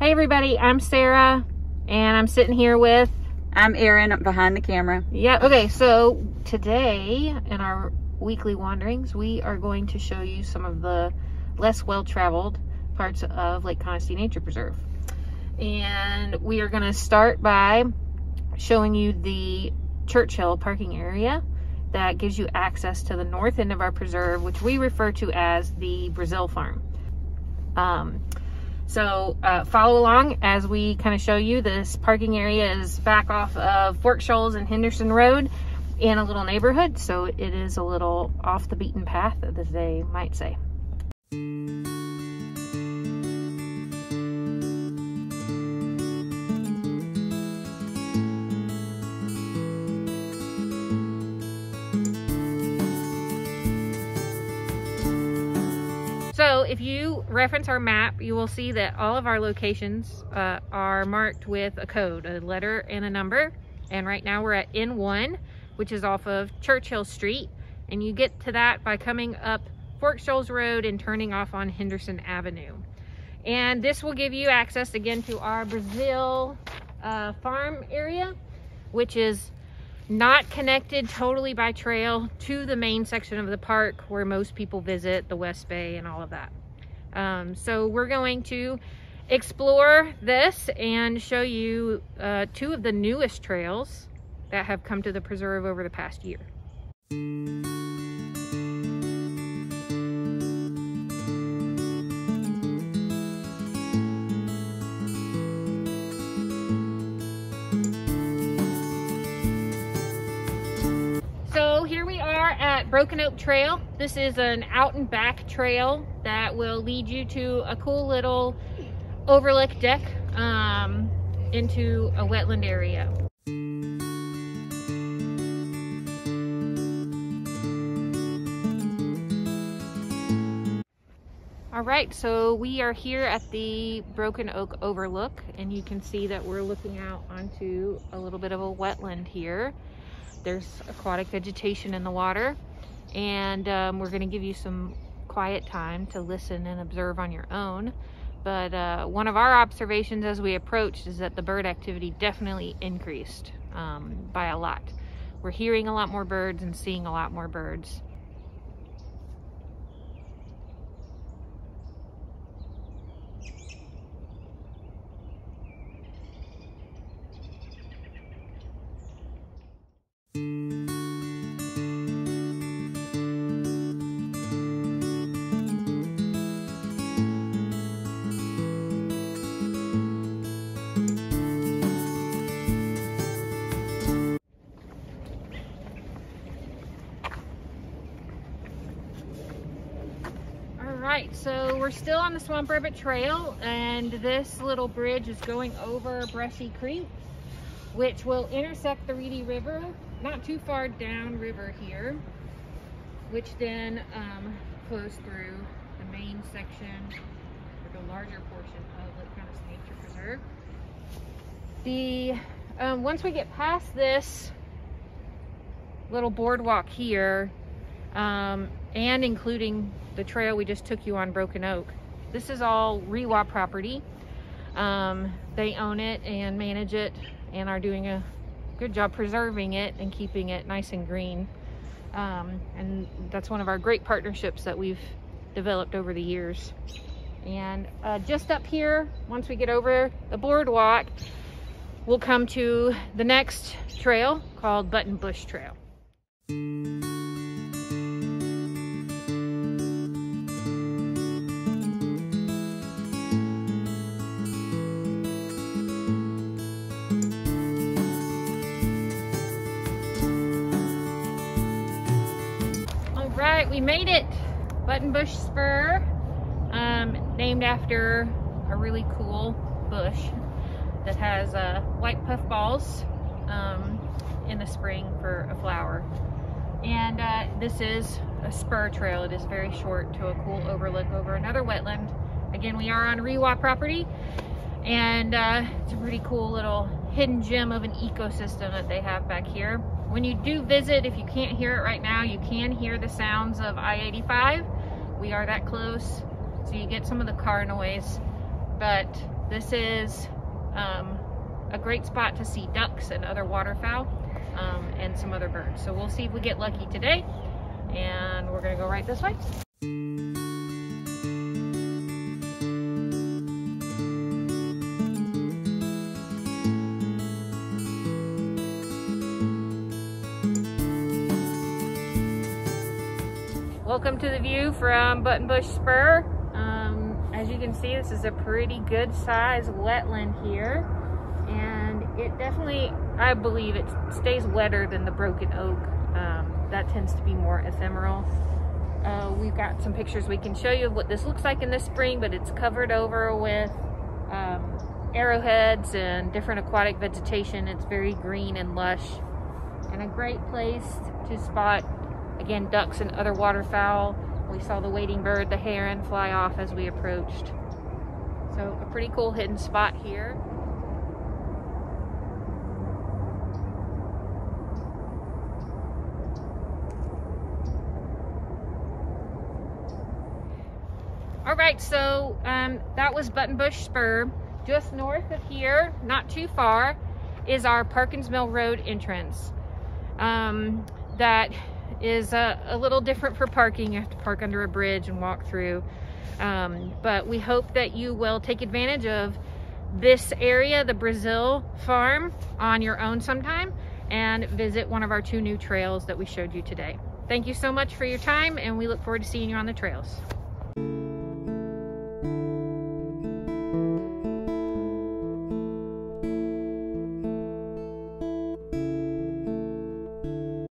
Hey everybody, I'm Sarah, and I'm sitting here with... I'm Erin behind the camera. Yeah, okay, so today in our weekly wanderings, we are going to show you some of the less well-traveled parts of Lake Conisty Nature Preserve. And we are going to start by showing you the Churchill parking area that gives you access to the north end of our preserve, which we refer to as the Brazil Farm. So follow along as we kind of show you. This parking area is back off of Fork Shoals and Henderson Road in a little neighborhood, so it is a little off the beaten path, as they might say. So if you reference our map, you will see that all of our locations are marked with a code, a letter and a number. And right now we're at N1, which is off of Churchill Street. And you get to that by coming up Fork Shoals Road and turning off on Henderson Avenue. And this will give you access again to our Brazil farm area, which is not connected totally by trail to the main section of the park where most people visit, the West Bay and all of that. So we're going to explore this and show you two of the newest trails that have come to the preserve over the past year. Here we are at Broken Oak Trail. This is an out and back trail that will lead you to a cool little overlook deck into a wetland area. All right, so we are here at the Broken Oak Overlook, and you can see that we're looking out onto a little bit of a wetland here. There's aquatic vegetation in the water, and we're going to give you some quiet time to listen and observe on your own. But one of our observations as we approached is that the bird activity definitely increased by a lot. We're hearing a lot more birds and seeing a lot more birds. Alright, so we're still on the Swamp Rabbit Trail, and this little bridge is going over Brushy Creek, which will intersect the Reedy River, not too far down river here, which then flows through the main section, or the larger portion of Lake Conisty Nature Preserve. Once we get past this little boardwalk here, and including the trail we just took you on, Broken Oak, this is all REWA property. They own it and manage it and are doing a good job preserving it and keeping it nice and green. And that's one of our great partnerships that we've developed over the years. And just up here, once we get over the boardwalk, we'll come to the next trail called Buttonbush Trail. Right, we made it. Buttonbush Spur, named after a really cool bush that has white puffballs in the spring for a flower. And this is a spur trail. It is very short to a cool overlook over another wetland. Again, we are on REWA property, and it's a pretty cool little hidden gem of an ecosystem that they have back here. When you do visit, if you can't hear it right now, you can hear the sounds of I-85. We are that close, so you get some of the car noise, but This is a great spot to see ducks and other waterfowl and some other birds. So we'll see if we get lucky today, and we're gonna go right this way. Welcome to the view from Buttonbush Spur. As you can see, this is a pretty good sized wetland here, and it definitely, I believe it stays wetter than the broken oak. That tends to be more ephemeral. We've got some pictures we can show you of what this looks like in the spring, but it's covered over with arrowheads and different aquatic vegetation. It's very green and lush, and a great place to spot, again, ducks and other waterfowl. We saw the wading bird, the heron, fly off as we approached. So a pretty cool hidden spot here. All right, so that was Buttonbush Spur. Just north of here, not too far, is our Parkins Mill Road entrance. That is a little different for parking. You have to park under a bridge and walk through. But we hope that you will take advantage of this area, the Brazil farm, on your own sometime, and visit one of our 2 new trails that we showed you today. Thank you so much for your time, and we look forward to seeing you on the trails.